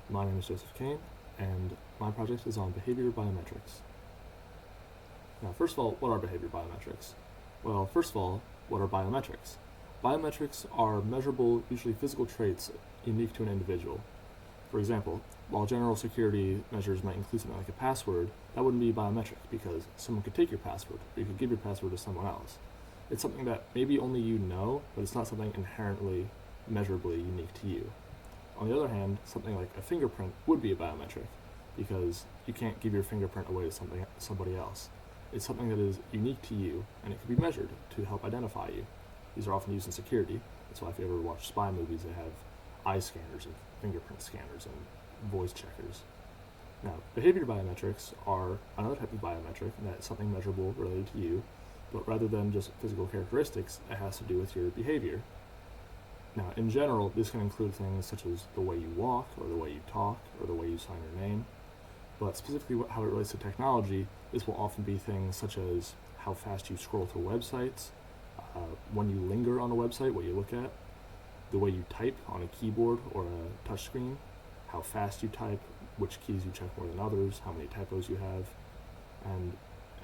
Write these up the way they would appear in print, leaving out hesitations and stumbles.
My name is Joseph Kane, and my project is on behavior biometrics. Now, first of all, what are behavior biometrics? Well, first of all, what are biometrics? Biometrics are measurable, usually physical traits unique to an individual. For example, while general security measures might include something like a password, that wouldn't be biometric because someone could take your password, or you could give your password to someone else. It's something that maybe only you know, but it's not something inherently, measurably unique to you. On the other hand, something like a fingerprint would be a biometric because you can't give your fingerprint away to somebody else. It's something that is unique to you, and it can be measured to help identify you. These are often used in security. That's why if you ever watch spy movies, they have eye scanners and fingerprint scanners and voice checkers. Now, behavior biometrics are another type of biometric that's something measurable related to you, but rather than just physical characteristics, it has to do with your behavior. Now, in general, this can include things such as the way you walk, or the way you talk, or the way you sign your name. But specifically how it relates to technology, this will often be things such as how fast you scroll through websites, when you linger on a website, what you look at, the way you type on a keyboard or a touchscreen, how fast you type, which keys you check more than others, how many typos you have, and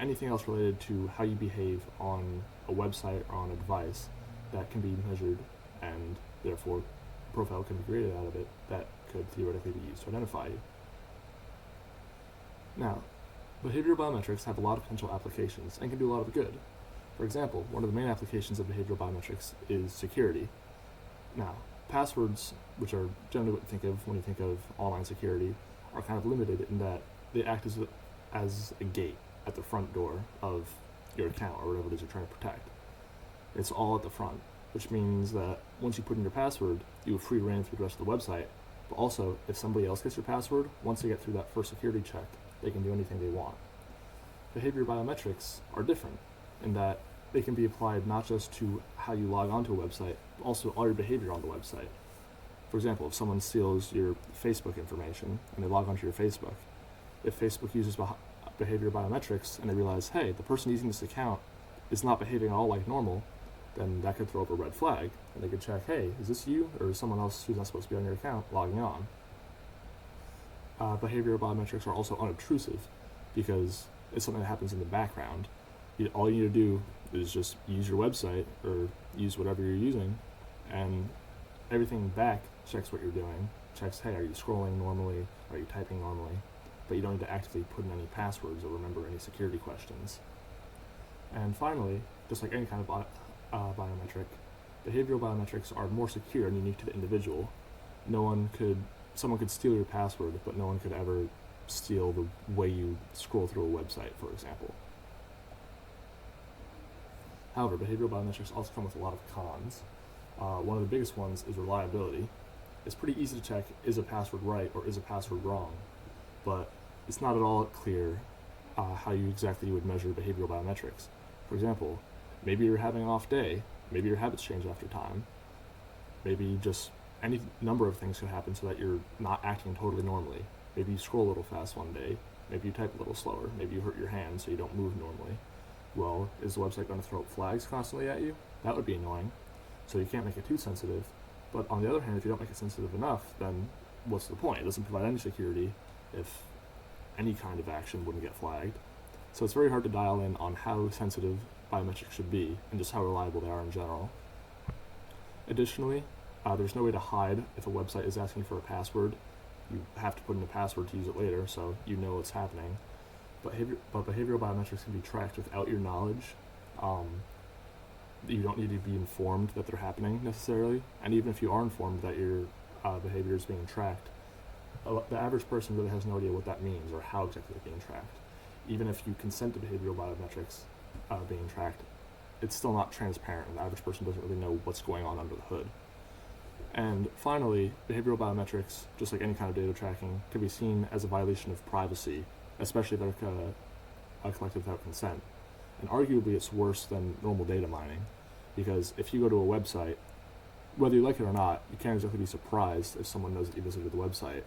anything else related to how you behave on a website or on a device that can be measured, and therefore a profile can be created out of it that could theoretically be used to identify you. Now, behavioral biometrics have a lot of potential applications and can do a lot of good. For example, one of the main applications of behavioral biometrics is security. Now, passwords, which are generally what you think of when you think of online security, are kind of limited in that they act as a gate at the front door of your account or whatever it is you're trying to protect. It's all at the front, which means that once you put in your password, you have free reign through the rest of the website. But also, if somebody else gets your password, once they get through that first security check, they can do anything they want. Behavior biometrics are different in that they can be applied not just to how you log onto a website, but also all your behavior on the website. For example, if someone steals your Facebook information and they log onto your Facebook, if Facebook uses behavior biometrics and they realize, hey, the person using this account is not behaving at all like normal, then that could throw up a red flag, and they could check, hey, is this you or is someone else who's not supposed to be on your account logging on? Behavioral biometrics are also unobtrusive because it's something that happens in the background. All you need to do is just use your website or use whatever you're using, and everything back checks what you're doing, checks, hey, are you scrolling normally, are you typing normally, but you don't need to actively put in any passwords or remember any security questions. And finally, just like any kind of biometric, behavioral biometrics are more secure and unique to the individual. Someone could steal your password, but no one could ever steal the way you scroll through a website, for example. However, behavioral biometrics also come with a lot of cons. One of the biggest ones is reliability. It's pretty easy to check, is a password right or is a password wrong? But it's not at all clear how you exactly would measure behavioral biometrics. For example, maybe you're having an off day, maybe your habits change after time, maybe just any number of things could happen so that you're not acting totally normally. Maybe you scroll a little fast one day, maybe you type a little slower, maybe you hurt your hand so you don't move normally. Well, is the website going to throw up flags constantly at you? That would be annoying. So you can't make it too sensitive. But on the other hand, if you don't make it sensitive enough, then what's the point? It doesn't provide any security if any kind of action wouldn't get flagged. So it's very hard to dial in on how sensitive biometrics should be and just how reliable they are in general. Additionally, there's no way to hide if a website is asking for a password. You have to put in a password to use it later, so you know what's happening. But behavioral biometrics can be tracked without your knowledge. You don't need to be informed that they're happening necessarily, and even if you are informed that your behavior is being tracked, the average person really has no idea what that means or how exactly it's being tracked. Even if you consent to behavioral biometrics being tracked, it's still not transparent, and the average person doesn't really know what's going on under the hood. And finally, behavioral biometrics, just like any kind of data tracking, can be seen as a violation of privacy, especially if they're collected without consent. And arguably it's worse than normal data mining, because if you go to a website, whether you like it or not, you can't exactly be surprised if someone knows that you visited the website,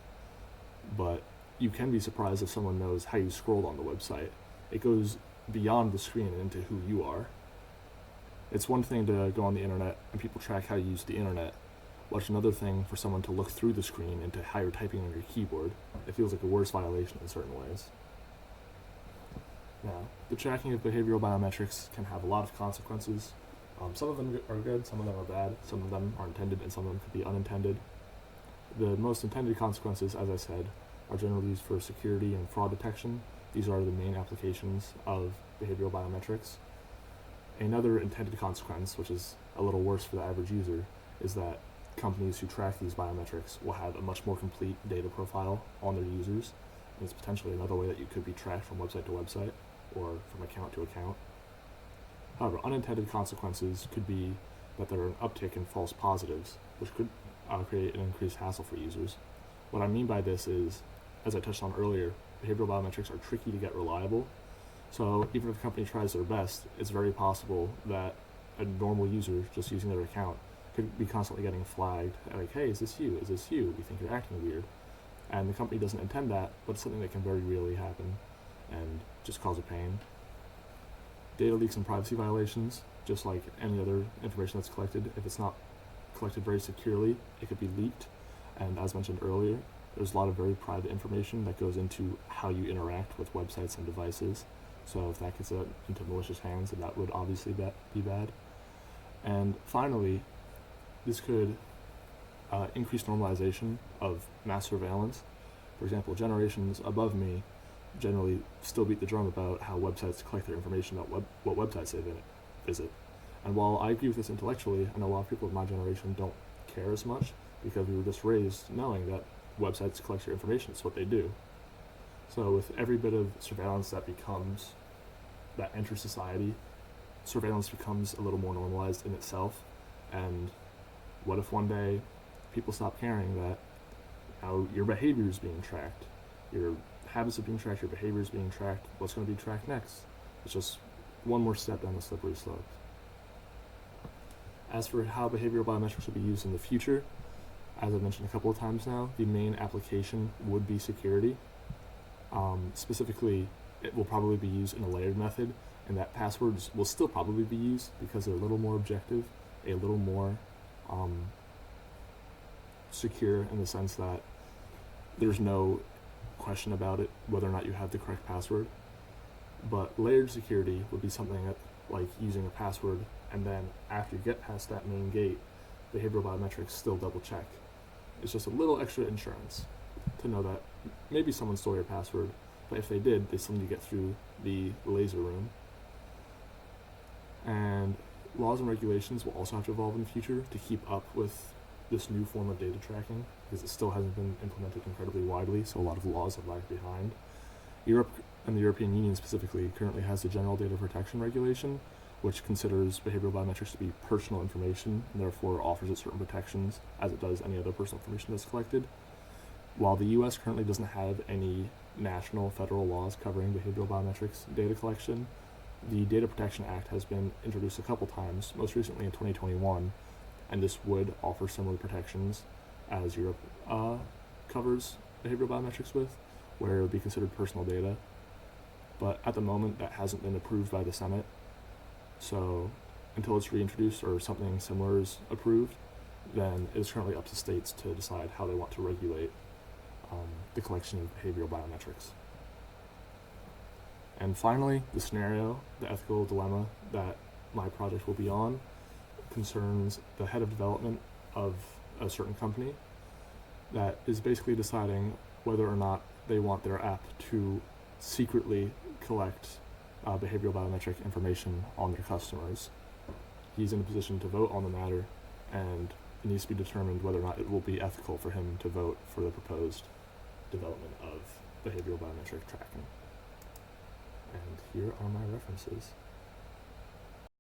but you can be surprised if someone knows how you scrolled on the website. It goes beyond the screen and into who you are. It's one thing to go on the internet and people track how you use the internet, much another thing for someone to look through the screen into how you're typing on your keyboard. It feels like a worse violation in certain ways. Now, the tracking of behavioral biometrics can have a lot of consequences. Some of them are good, some of them are bad, some of them are intended, and some of them could be unintended. The most intended consequences, as I said, are generally used for security and fraud detection. These are the main applications of behavioral biometrics. Another intended consequence, which is a little worse for the average user, is that companies who track these biometrics will have a much more complete data profile on their users, and it's potentially another way that you could be tracked from website to website or from account to account. However, unintended consequences could be that there are an uptick in false positives, which could create an increased hassle for users. What I mean by this is, as I touched on earlier, behavioral biometrics are tricky to get reliable. So even if a company tries their best, it's very possible that a normal user just using their account could be constantly getting flagged, like, hey, is this you? Is this you? We think you're acting weird. And the company doesn't intend that, but it's something that can very rarely happen and just cause a pain. Data leaks and privacy violations, just like any other information that's collected, if it's not collected very securely, it could be leaked. And as mentioned earlier, there's a lot of very private information that goes into how you interact with websites and devices. So if that gets into malicious hands, then that would obviously be bad. And finally, this could increase normalization of mass surveillance. For example, generations above me generally still beat the drum about how websites collect their information about what websites they visit. And while I agree with this intellectually, I know a lot of people of my generation don't care as much because we were just raised knowing that websites collect your information. It's what they do. So with every bit of surveillance that enters society, surveillance becomes a little more normalized in itself. And what if one day people stop caring that your behavior is being tracked, your habits are being tracked, your behavior is being tracked, what's going to be tracked next? It's just one more step down the slippery slope. As for how behavioral biometrics will be used in the future, as I've mentioned a couple of times now, the main application would be security. Specifically, it will probably be used in a layered method, and that passwords will still probably be used because they're a little more objective, a little more secure in the sense that there's no question about it whether or not you have the correct password. But layered security would be something that, like using a password, and then after you get past that main gate, behavioral biometrics still double check. It's just a little extra insurance to know that maybe someone stole your password, but if they did, they still need to get through the laser room. And laws and regulations will also have to evolve in the future to keep up with this new form of data tracking, because it still hasn't been implemented incredibly widely, so a lot of laws have lagged behind. Europe, and the European Union specifically, currently has the General Data Protection Regulation, which considers behavioral biometrics to be personal information and therefore offers it certain protections as it does any other personal information that's collected. While the US currently doesn't have any national federal laws covering behavioral biometrics data collection, the Data Protection Act has been introduced a couple times, most recently in 2021, and this would offer similar protections as Europe covers behavioral biometrics with, where it would be considered personal data. But at the moment, that hasn't been approved by the Senate. So until it's reintroduced or something similar is approved, then it is currently up to states to decide how they want to regulate the collection of behavioral biometrics. And finally, the scenario, the ethical dilemma that my project will be on concerns the head of development of a certain company that is basically deciding whether or not they want their app to secretly collect behavioral biometric information on their customers. He's in a position to vote on the matter, and it needs to be determined whether or not it will be ethical for him to vote for the proposed development of behavioral biometric tracking. And here are my references.